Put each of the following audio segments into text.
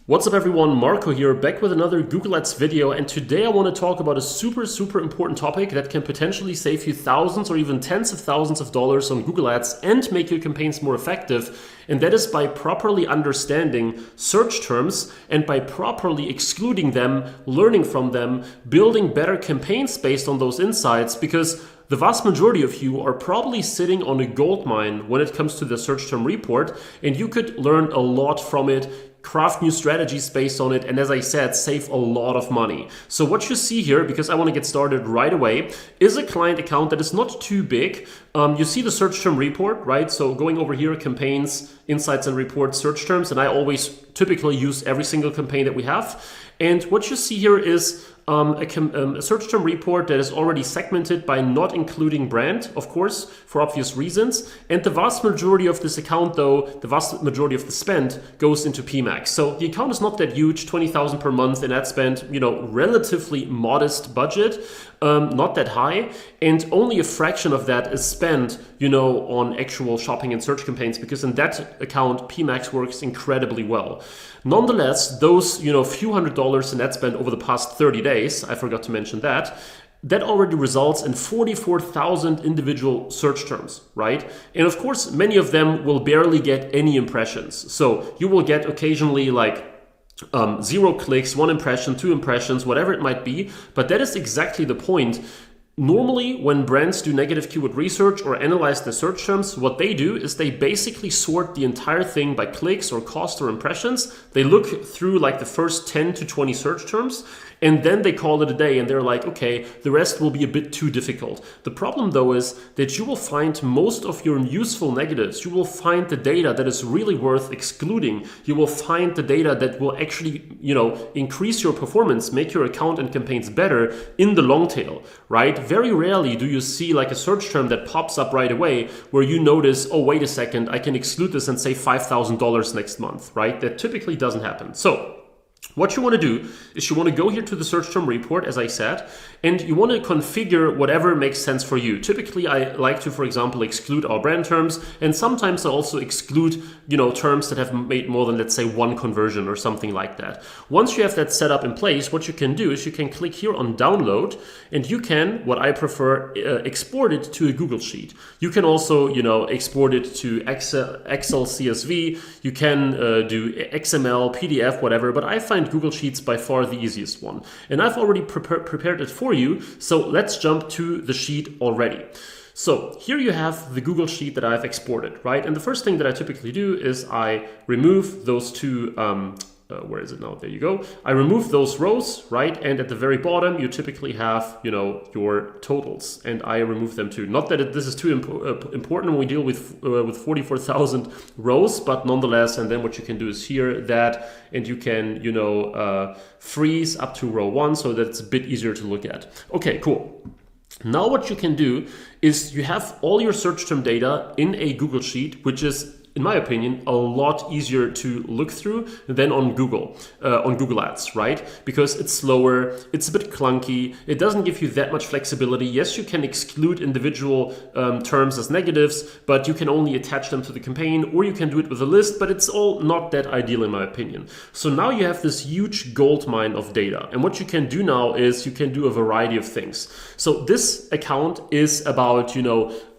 What's up everyone, Marco here, back with another Google Ads video, and today I want to talk about a super important topic that can potentially save you thousands or even tens of thousands of dollars on Google Ads and make your campaigns more effective, and that is by properly understanding search terms and by properly excluding them, learning from them, building better campaigns based on those insights, because the vast majority of you are probably sitting on a gold mine when it comes to the search term report, and you could learn a lot from it, craft new strategies based on it, and as I said, save a lot of money. So what you see here, because I want to get started right away, is a client account that is not too big. You see the search term report, right? So going over here, campaigns, insights and reports, search terms, and I always typically use every single campaign that we have. And what you see here is a search term report that is already segmented by not including brand, of course, for obvious reasons. And the vast majority of this account, though, the vast majority of the spend goes into PMAX. So the account is not that huge, 20,000 per month in ad spend, relatively modest budget, not that high. And only a fraction of that is spent, on actual shopping and search campaigns, because in that account, PMAX works incredibly well. Nonetheless, those, few $100s in ad spend over the past 30 days, I forgot to mention that already results in 44,000 individual search terms, right? And of course, many of them will barely get any impressions. So you will get occasionally like 0 clicks, 1 impression, 2 impressions, whatever it might be. But that is exactly the point. Normally, when brands do negative keyword research or analyze the search terms, what they do is they basically sort the entire thing by clicks or cost or impressions. They look through like the first 10 to 20 search terms, and then they call it a day and they're like, okay, the rest will be a bit too difficult. The problem though is that you will find most of your useful negatives. You will find the data that is really worth excluding. You will find the data that will actually, increase your performance, make your account and campaigns better in the long tail, right? Very rarely do you see like a search term that pops up right away where you notice, oh, wait a second, I can exclude this and save $5,000 next month, right? That typically doesn't happen. So what you want to do is you want to go here to the search term report, as I said, and you want to configure whatever makes sense for you. Typically, I like to, for example, exclude our brand terms, and sometimes I also exclude, terms that have made more than, let's say, 1 conversion or something like that. Once you have that set up in place, what you can do is you can click here on download, and you can, what I prefer, export it to a Google Sheet. You can also, export it to Excel CSV. You can do XML, PDF, whatever, but I find Google Sheets by far the easiest one. And I've already prepared it for you, so let's jump to the sheet already. So here you have the Google Sheet that I've exported, right? And the first thing that I typically do is I remove those two, where is it now? There you go. I remove those rows, right? And at the very bottom, you typically have, your totals, and I remove them too. Not that this is too important when we deal with 44,000 rows, but nonetheless. And then what you can do is here that, and you can, freeze up to row 1 so that it's a bit easier to look at. Okay, cool. Now what you can do is you have all your search term data in a Google Sheet, which is, in my opinion, a lot easier to look through than on Google Ads, right? Because it's slower, it's a bit clunky, it doesn't give you that much flexibility. Yes, you can exclude individual terms as negatives, but you can only attach them to the campaign, or you can do it with a list, but it's all not that ideal in my opinion. So now you have this huge gold mine of data. And what you can do now is you can do a variety of things. So this account is about,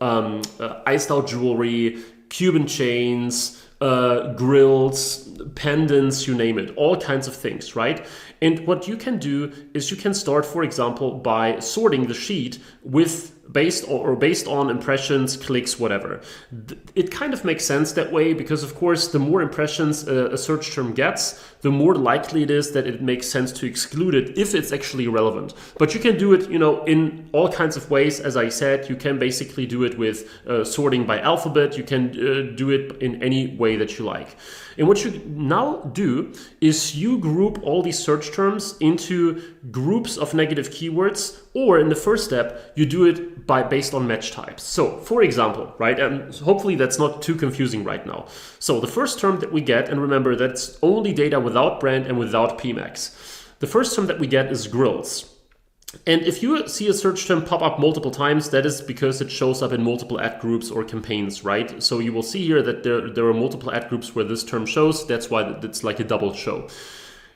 iced out jewelry, Cuban chains, grills, pendants, you name it, all kinds of things, right? And what you can do is you can start, for example, by sorting the sheet based on impressions, clicks, whatever. It kind of makes sense that way because, of course, the more impressions a search term gets, the more likely it is that it makes sense to exclude it if it's actually relevant. But you can do it, in all kinds of ways. As I said, you can basically do it with sorting by alphabet. You can do it in any way that you like. And what you now do is you group all these search terms into groups of negative keywords, or in the first step, you do it based on match types. So for example, right, and hopefully that's not too confusing right now. So the first term that we get, and remember that's only data without brand and without PMAX. The first term that we get is grills. And if you see a search term pop up multiple times, that is because it shows up in multiple ad groups or campaigns, right? So you will see here that there are multiple ad groups where this term shows. That's why it's like a double show.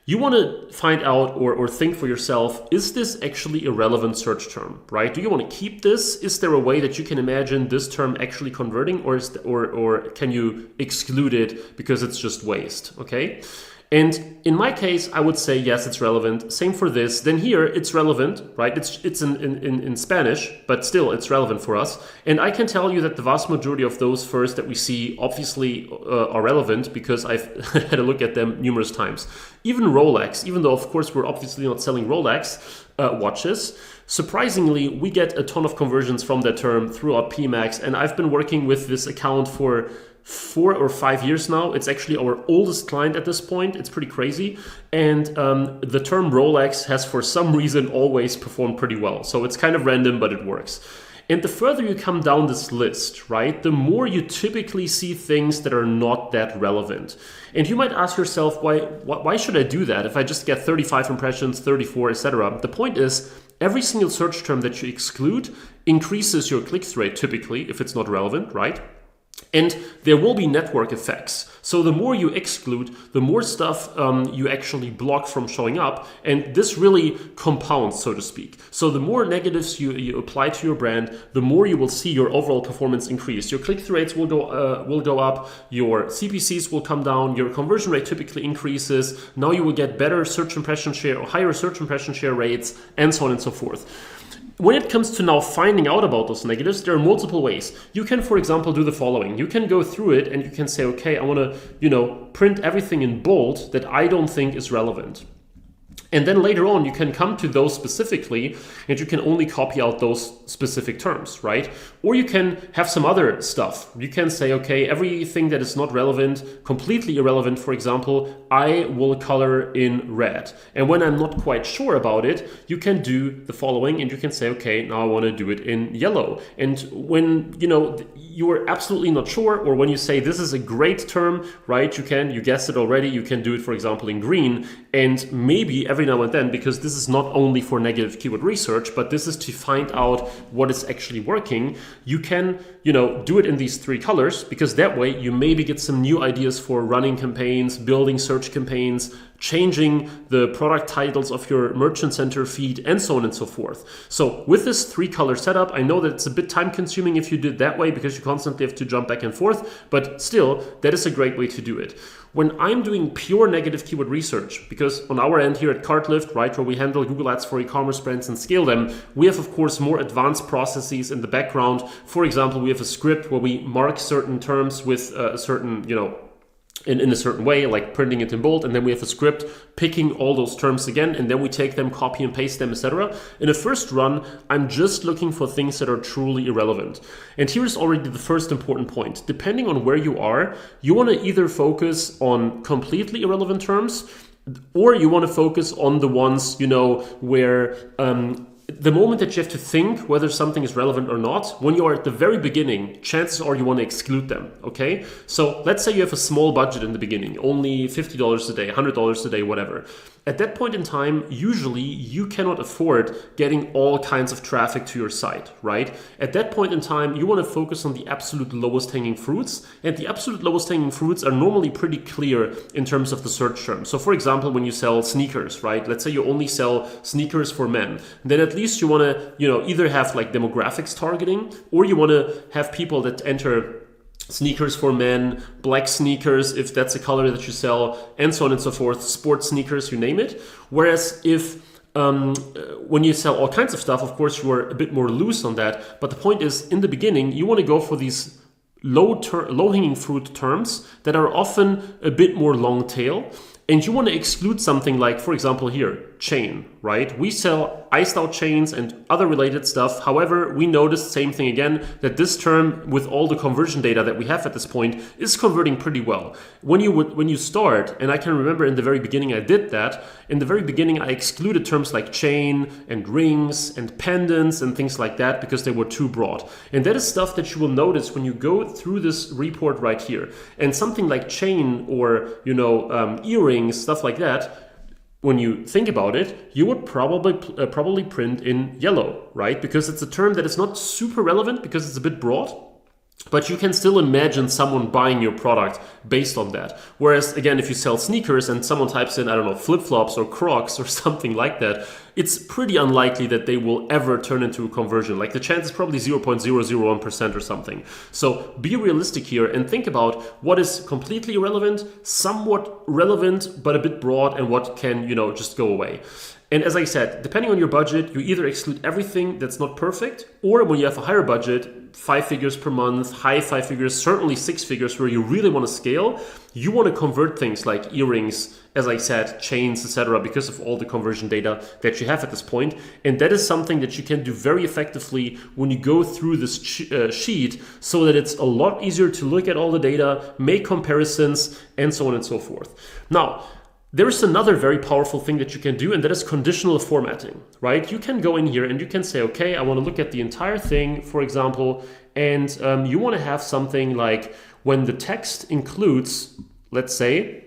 You want to find out or think for yourself, is this actually a relevant search term, right? Do you want to keep this? Is there a way that you can imagine this term actually converting, or can you exclude it because it's just waste, okay? And in my case, I would say, yes, it's relevant. Same for this. Then here, it's relevant, right? It's in Spanish, but still, it's relevant for us. And I can tell you that the vast majority of those first that we see obviously are relevant because I've had a look at them numerous times. Even Rolex, even though, of course, we're obviously not selling Rolex watches, surprisingly, we get a ton of conversions from that term throughout PMax. And I've been working with this account for 4 or 5 years now. It's actually our oldest client at this point. It's pretty crazy. And the term Rolex has for some reason always performed pretty well. So it's kind of random, but it works. And the further you come down this list, right, the more you typically see things that are not that relevant. And you might ask yourself, why should I do that if I just get 35 impressions, 34, etc.? The point is, every single search term that you exclude increases your click-through rate typically, if it's not relevant, right? And there will be network effects. So the more you exclude, the more stuff you actually block from showing up. And this really compounds, so to speak. So the more negatives you apply to your brand, the more you will see your overall performance increase. Your click-through rates will go up, your CPCs will come down, your conversion rate typically increases. Now you will get better search impression share or higher search impression share rates, and so on and so forth. When it comes to now finding out about those negatives, there are multiple ways. You can, for example, do the following. You can go through it and you can say, okay, I want to, print everything in bold that I don't think is relevant. And then later on, you can come to those specifically and you can only copy out those specific terms, right? Or you can have some other stuff. You can say, okay, everything that is not relevant, completely irrelevant, for example, I will color in red. And when I'm not quite sure about it, you can do the following and you can say, okay, now I want to do it in yellow. And when, you are absolutely not sure, or when you say this is a great term, right? You guessed it already, you can do it, for example, in green. And maybe every now and then, because this is not only for negative keyword research, but this is to find out what is actually working, you can, do it in these 3 colors, because that way you maybe get some new ideas for running campaigns, building search campaigns, changing the product titles of your merchant center feed, and so on and so forth. So with this 3-color setup, I know that it's a bit time consuming if you did that way because you constantly have to jump back and forth, but still, that is a great way to do it. When I'm doing pure negative keyword research, because on our end here at Cartlift, right, where we handle Google Ads for e-commerce brands and scale them, we have, of course, more advanced processes in the background. For example, we have a script where we mark certain terms with a certain, in a certain way, like printing it in bold, and then we have a script picking all those terms again, and then we take them, copy and paste them, etc. In a first run, I'm just looking for things that are truly irrelevant. And here's already the first important point. Depending on where you are, you want to either focus on completely irrelevant terms, or you want to focus on the ones, where the moment that you have to think whether something is relevant or not, when you are at the very beginning, chances are you want to exclude them, okay? So let's say you have a small budget in the beginning, only $50 a day, $100 a day, whatever. At that point in time, usually you cannot afford getting all kinds of traffic to your site, right? At that point in time, you want to focus on the absolute lowest hanging fruits, and the absolute lowest hanging fruits are normally pretty clear in terms of the search term. So for example, when you sell sneakers, right? Let's say you only sell sneakers for men, then at least you want to, either have like demographics targeting, or you want to have people that enter sneakers for men, black sneakers, if that's a color that you sell, and so on and so forth, sports sneakers, you name it. Whereas if when you sell all kinds of stuff, of course, you are a bit more loose on that. But the point is, in the beginning, you want to go for these low-hanging fruit terms that are often a bit more long tail. And you want to exclude something like, for example, here, chain, right? We sell iced out chains and other related stuff. However, we noticed, same thing again, that this term with all the conversion data that we have at this point is converting pretty well. When you start, and I can remember in the very beginning I did that, in the very beginning I excluded terms like chain and rings and pendants and things like that because they were too broad. And that is stuff that you will notice when you go through this report right here. And something like chain or, earrings, stuff like that, when you think about it, you would probably print in yellow, right? Because it's a term that is not super relevant because it's a bit broad, but you can still imagine someone buying your product based on that. Whereas, again, if you sell sneakers and someone types in, I don't know, flip-flops or Crocs or something like that, it's pretty unlikely that they will ever turn into a conversion. Like the chance is probably 0.001% or something. So be realistic here and think about what is completely irrelevant, somewhat relevant, but a bit broad, and what can, just go away. And as I said, depending on your budget, you either exclude everything that's not perfect, or when you have a higher budget, 5 figures per month, high 5 figures, certainly 6 figures where you really want to scale, you want to convert things like earrings, as I said, chains, etc., because of all the conversion data that you have at this point. And that is something that you can do very effectively when you go through this sheet, so that it's a lot easier to look at all the data, make comparisons, and so on and so forth. Now, there's another very powerful thing that you can do, and that is conditional formatting, right? You can go in here and you can say, okay, I want to look at the entire thing, for example, and you want to have something like when the text includes, let's say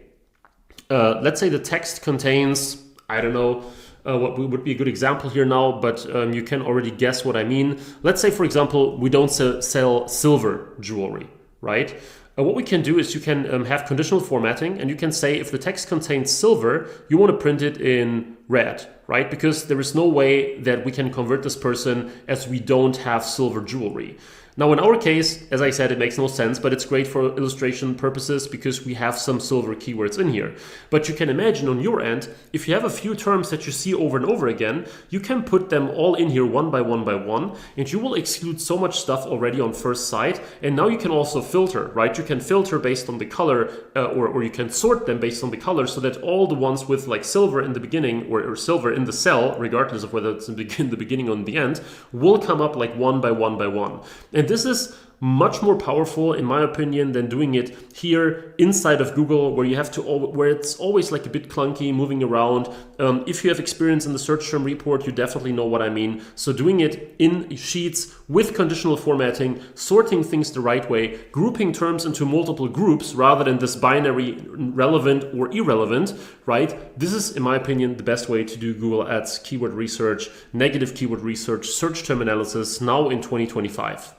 the text contains, I don't know, what would be a good example here now, but you can already guess what I mean. Let's say, for example, we don't sell silver jewelry, right? What we can do is you can have conditional formatting, and you can say if the text contains silver, you want to print it in red, right? Because there is no way that we can convert this person as we don't have silver jewelry. Now, in our case, as I said, it makes no sense, but it's great for illustration purposes because we have some silver keywords in here. But you can imagine on your end, if you have a few terms that you see over and over again, you can put them all in here one by one, and you will exclude so much stuff already on first sight. And now you can also filter, right? You can filter based on the color, or you can sort them based on the color, so that all the ones with like silver in the beginning or silver in the cell, regardless of whether it's in the beginning or in the end, will come up like one by one. And this is much more powerful, in my opinion, than doing it here inside of Google, where it's always like a bit clunky moving around. If you have experience in the search term report, you definitely know what I mean. So doing it in sheets with conditional formatting, sorting things the right way, grouping terms into multiple groups rather than this binary relevant or irrelevant, right? This is, in my opinion, the best way to do Google Ads keyword research, negative keyword research, search term analysis now in 2025.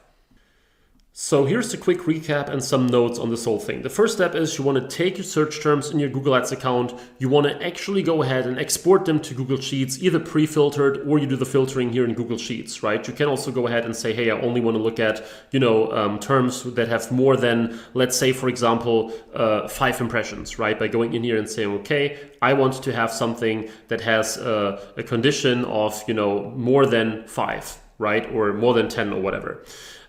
So here's a quick recap and some notes on this whole thing. The first step is you want to take your search terms in your Google Ads account. You want to actually go ahead and export them to Google Sheets, either pre-filtered or you do the filtering here in Google Sheets, right? You can also go ahead and say, hey, I only want to look at, terms that have more than, let's say, for example, 5 impressions, right? By going in here and saying, okay, I want to have something that has a condition of, more than 5, right? Or more than 10 or whatever.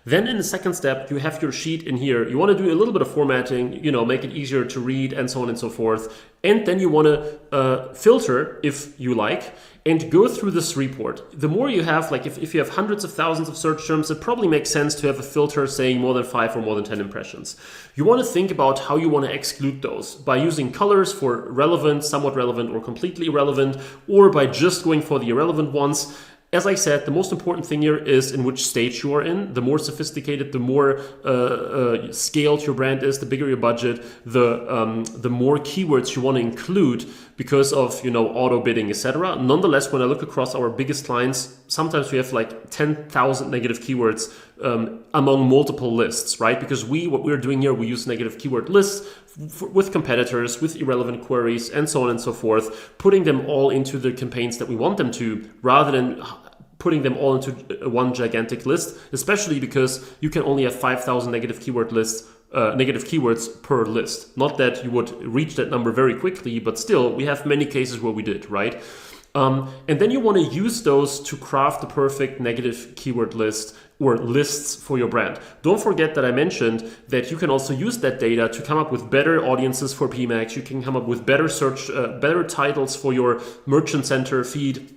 Then in the second step, you have your sheet in here. You want to do a little bit of formatting, make it easier to read and so on and so forth. And then you want to filter, if you like, and go through this report. The more you have, like if you have hundreds of thousands of search terms, it probably makes sense to have a filter saying more than 5 or more than 10 impressions. You want to think about how you want to exclude those by using colors for relevant, somewhat relevant, or completely irrelevant, or by just going for the irrelevant ones. As I said, the most important thing here is in which stage you are in. The more sophisticated, the more scaled your brand is, the bigger your budget, the more keywords you want to include because of auto bidding, etc. Nonetheless, when I look across our biggest clients, sometimes we have like 10,000 negative keywords among multiple lists, right? Because what we're doing here, we use negative keyword lists with competitors, with irrelevant queries, and so on and so forth, putting them all into the campaigns that we want them to, rather than putting them all into one gigantic list, especially because you can only have 5,000 negative keywords per list. Not that you would reach that number very quickly, but still, we have many cases where we did, right? And then you want to use those to craft the perfect negative keyword list or lists for your brand. Don't forget that I mentioned that you can also use that data to come up with better audiences for PMAX. You can come up with better better titles for your Merchant Center feed,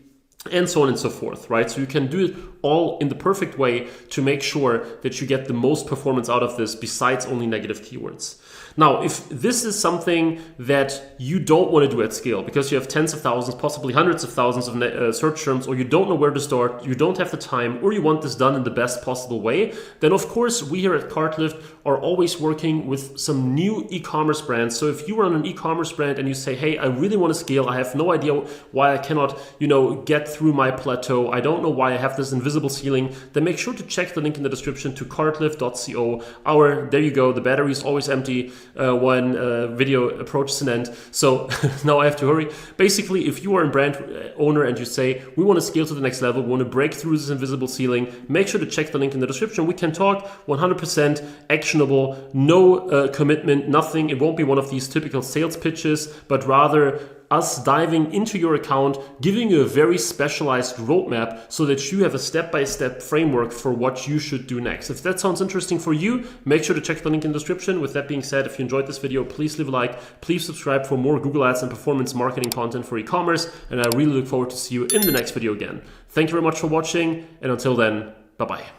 and so on and so forth, right? So you can do it all in the perfect way to make sure that you get the most performance out of this besides only negative keywords. Now, if this is something that you don't want to do at scale because you have tens of thousands, possibly hundreds of thousands of search terms, or you don't know where to start, you don't have the time, or you want this done in the best possible way, then of course we here at Cartlift are always working with some new e-commerce brands. So if you run an e-commerce brand and you say, hey, I really want to scale, I have no idea why I cannot, get through my plateau, I don't know why I have this invisible ceiling, then make sure to check the link in the description to cartlift.co. There you go, the battery is always empty when video approaches an end. So now I have to hurry. Basically, if you are a brand owner and you say, we want to scale to the next level, we want to break through this invisible ceiling, make sure to check the link in the description. We can talk 100% actionable, no commitment, nothing. It won't be one of these typical sales pitches, but rather us diving into your account, giving you a very specialized roadmap so that you have a step-by-step framework for what you should do next. If that sounds interesting for you, make sure to check the link in the description. With that being said, if you enjoyed this video, please leave a like, please subscribe for more Google Ads and performance marketing content for e-commerce, and I really look forward to see you in the next video again. Thank you very much for watching, and until then, bye-bye.